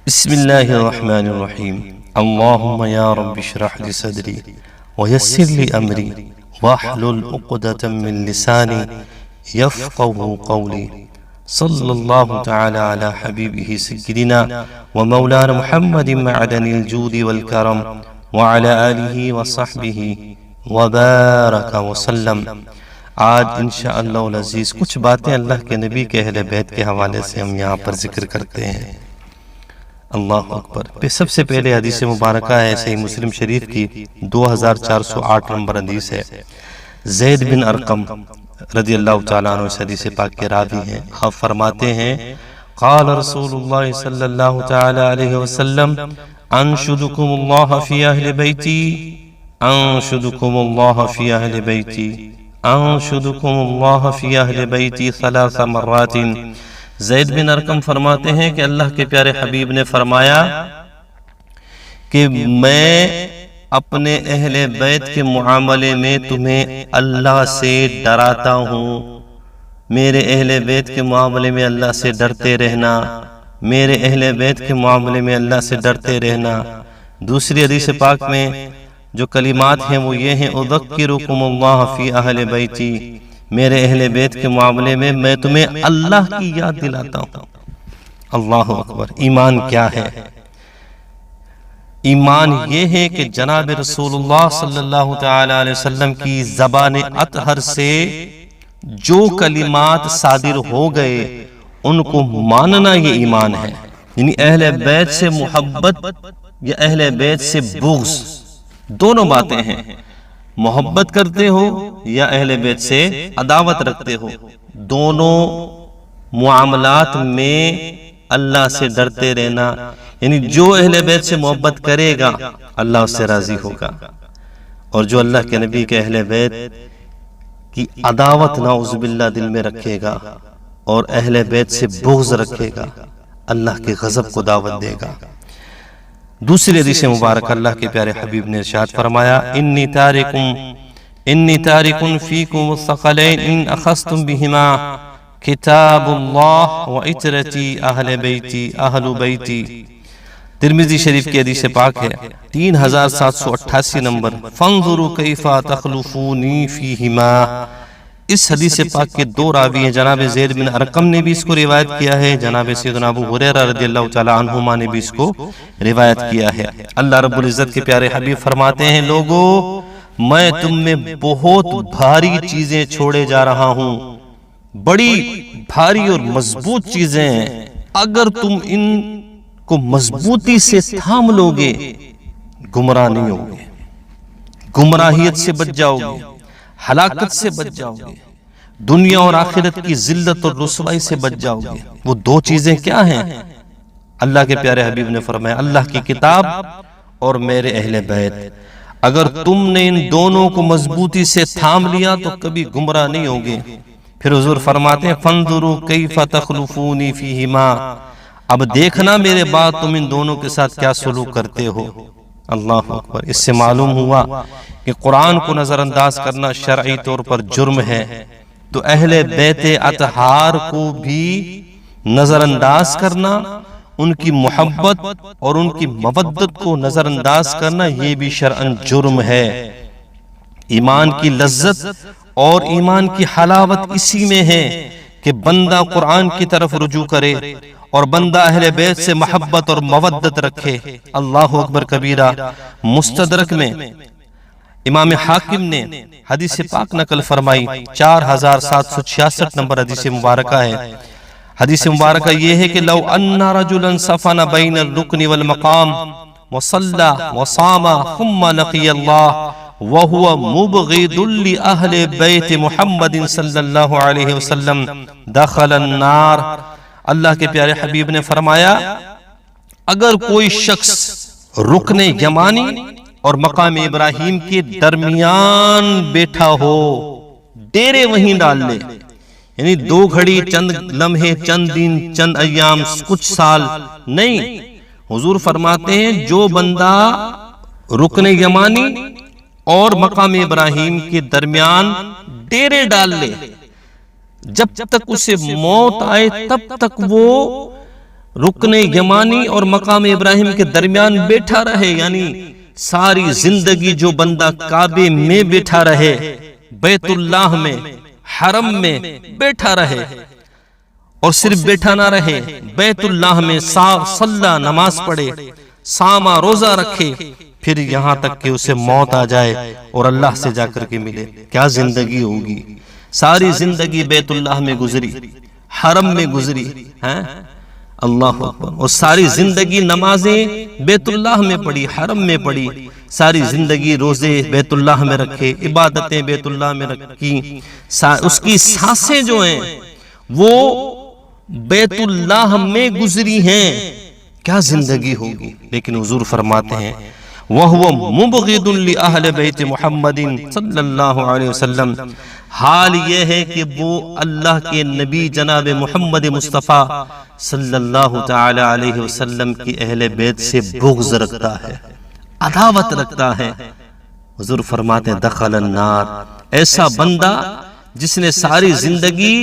بسم الله الرحمن الرحيم. اللهم يا رب اشرح لي صدري ويسر لي أمري واحلل عقدة من لساني يفقه قولي. صلى الله تعالى على حبيبه سيدنا ومولانا محمد معدن الجود والكرم وعلى آله وصحبه وبارك وسلم. آج انشاءاللہ العزیز کچھ باتیں اللہ کے نبی کے اہل بیت کے حوالے سے ہم یہاں پر ذکر کرتے ہیں. اللہ اکبر. سب سے پہلے حدیث مبارکہ ہے صحیح مسلم شریف کی 2408 نمبر حدیث ہے. زید بن ارقم رضی اللہ تعالیٰ عنہ اس حدیث پاک کے راوی ہیں. آپ فرماتے ہیں قال رسول اللہ صلی اللہ تعالیٰ علیہ وسلم انشدکم اللہ فی اہل بیتی انشدکم اللہ فی اہل بیتی انشدکم اللہ فی اہل بیتی 3 مرات. زید بن ارقم فرماتے ہیں کہ اللہ کے پیارے حبیب نے فرمایا کہ میں اپنے اہل بیت کے معاملے میں تمہیں اللہ سے ڈراتا ہوں. میرے اہل بیت کے معاملے میں اللہ سے ڈرتے رہنا. میرے اہل بیت کے معاملے میں اللہ سے ڈرتے رہنا. دوسری حدیث پاک میں جو کلمات ہیں وہ یہ ہیں اذکرکم اللہ فی اہل بیتی. میرے اہل بیت کے معاملے میں تمہیں اللہ کی یاد دلاتا ہوں. اللہ اکبر. ایمان کیا ہے؟ ایمان یہ ہے کہ جناب رسول اللہ صلی اللہ تعالی علیہ وسلم کی زبان اطہر سے جو کلمات صادر ہو گئے ان کو ماننا یہ ایمان ہے. یعنی اہل بیت سے محبت یا اہل بیت سے بغض دونوں باتیں ہیں. محبت کرتے ہو یا اہل بیت سے عداوت رکھتے ہو، دونوں معاملات میں اللہ سے ڈرتے رہنا. یعنی جو اہل بیت سے محبت کرے گا اللہ اس سے راضی ہوگا، اور جو اللہ کے نبی کے اہل بیت کی عداوت نعوذ باللہ دل میں رکھے گا اور اہل بیت سے بغض رکھے گا اللہ کے غضب کو دعوت دے گا. دوسری حدیث مبارک اللہ کے پیارے حبیب نے ارشاد فرمایا انی تارکن فیکم الثقلین ان اخذتم بہما کتاب اللہ و عترتی اہل بیتی اہل بیتی. ترمذی شریف کی حدیث پاک ہے 3788 نمبر فانظروا کیف تخلفونی فیہما. اس حدیث پاک کے دو راوی ہیں. جناب زید بن ارقم نے بھی اس کو روایت کیا ہے، جناب سیدنا ابو ہریرہ رضی اللہ تعالی عنہما نے بھی اس کو روایت کیا ہے. اللہ رب العزت کے پیارے حبیب فرماتے ہیں لوگو میں تم میں بہت بھاری چیزیں چھوڑے جا رہا ہوں، بڑی بھاری اور مضبوط چیزیں ہیں. اگر تم ان کو مضبوطی سے تھام لوگے گمراہ نہیں ہوگے، گمراہیت سے بچ جاؤ گے، ہلاکت سے بچ جاؤ گے، دنیا اور آخرت کی ذلت اور رسوائی سے بچ جاؤ گے. وہ دو چیزیں کیا ہیں؟ اللہ کے پیارے حبیب نے فرمایا اللہ کی کتاب اور میرے اہل بیت. اگر تم نے ان دونوں کو مضبوطی سے تھام لیا تو کبھی گمراہ نہیں ہوگے. پھر حضور فرماتے ہیں فانظروا کیف تخلفونی فیہما. اب دیکھنا میرے بعد تم ان دونوں کے ساتھ کیا سلوک کرتے ہو. اللہ اکبر. اس سے معلوم ہوا کہ قرآن کو نظر انداز کرنا شرعی طور پر جرم ہے، تو اہل بیت اطہار کو بھی نظر انداز کرنا، ان کی محبت اور ان کی مودت کو نظر انداز کرنا یہ بھی شرعاً جرم ہے. ایمان کی لذت اور ایمان کی حلاوت اسی میں ہے کہ بندہ قرآن کی طرف رجوع کرے اور بندہ اہل بیت سے محبت اور مودت رکھے. اللہ اکبر کبیرہ. مستدرک میں امام حاکم نے حدیث پاک نقل فرمائی 4766 نمبر حدیث مبارکہ ہے. حدیث مبارکہ یہ ہے کہ لو ان رجلا صفن بین الرکن والمقام وصلى وصام ثم لقي الله وهو مبغض لأهل بيت محمد صلی اللہ علیہ وسلم دخل النار. اللہ کے پیارے حبیب نے فرمایا اگر کوئی شخص رکن یمانی اور مقام ابراہیم کے درمیان بیٹھا ہو، ڈیرے وہیں ڈال لے، یعنی 2 گھڑی چند لمحے چند دن چند ایام کچھ سال نہیں. حضور فرماتے ہیں جو بندہ رکن یمانی اور مقام ابراہیم کے درمیان ڈیرے ڈال لے، جب تک اسے موت آئے تب تک وہ رکن یمانی اور مقام ابراہیم کے درمیان بیٹھا رہے، یعنی ساری زندگی جو بندہ کعبے میں بیٹھا رہے، بیت اللہ میں، حرم میں بیٹھا رہے، اور صرف بیٹھا نہ رہے، بیت اللہ میں صلی نماز پڑھے، ساما روزہ رکھے، پھر یہاں تک کہ اسے موت آ جائے اور اللہ سے جا کر کے ملے، کیا زندگی ہوگی؟ ساری زندگی بیت اللہ میں گزری، حرم میں گزری، اللہ اکبر، اور ساری زندگی نمازیں بیت اللہ میں پڑھی، حرم میں پڑھی، ساری زندگی روزے بیت اللہ میں رکھے، عبادتیں بیت اللہ میں رکھی، اس کی سانسیں جو ہیں وہ بیت اللہ میں گزری ہیں، کیا زندگی ہوگی؟ لیکن حضور فرماتے ہیں وَهُوَ مُبْغِضٌ لِأَهْلِ بَيْتِ مُحَمَّدٍ صلی اللہ علیہ وسلم، حال یہ ہے کہ وہ اللہ کے نبی جناب محمد مصطفیٰ صلی اللہ تعالی علیہ وسلم کی اہل بیت سے بغض رکھتا ہے، عداوت رکھتا ہے۔ حضور فرماتے ہیں دخل النار، ایسا بندہ جس نے ساری زندگی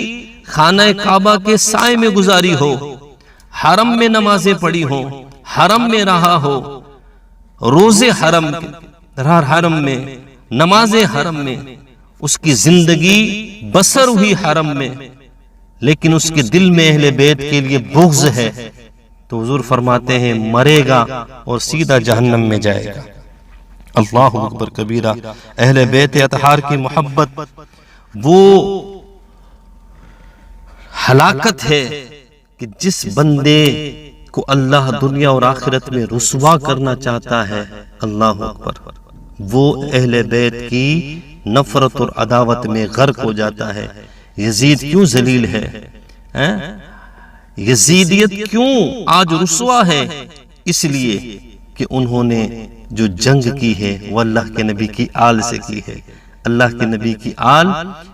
خانہ کعبہ کے سائے میں گزاری ہو، حرم میں نمازیں پڑھی ہوں، حرم میں رہا ہو، روزے حرم میں، نمازیں حرم میں، اس کی زندگی بسر ہوئی حرم میں، لیکن اس کے دل میں اہل بیت کے لیے بغض ہے، تو حضور فرماتے ہیں مرے گا اور سیدھا جہنم میں جائے گا۔ اللہ اکبر کبیرہ، اہل بیت اطہار کی محبت وہ ہلاکت ہے کہ جس بندے کو اللہ دنیا اور آخرت میں رسوا کرنا چاہتا ہے، اللہ اکبر، وہ اہل بیت کی نفرت اور عداوت میں غرق ہو جاتا ہے۔ یزید کیوں ذلیل ہے؟ یزیدیت کیوں آج رسوا ہے؟ اس لیے کہ انہوں نے جو جنگ کی ہے وہ اللہ کے نبی کی آل سے کی ہے۔ اللہ کے نبی کی آل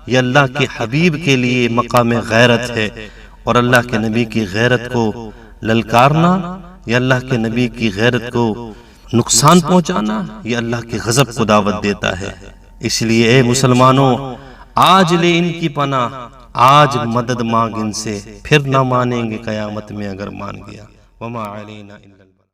یہ اللہ کے حبیب کے لیے مقام غیرت ہے، اور اللہ کے نبی کی غیرت کو للکارنا یا اللہ کے نبی کی غیرت کو نقصان پہنچانا یہ اللہ کے غضب کو دعوت دیتا ہے۔ اس لیے اے مسلمانوں، آج لے ان کی پناہ، آج مدد مانگ ان سے، پھر نہ مانیں گے قیامت میں اگر مان گیا۔ وما علینا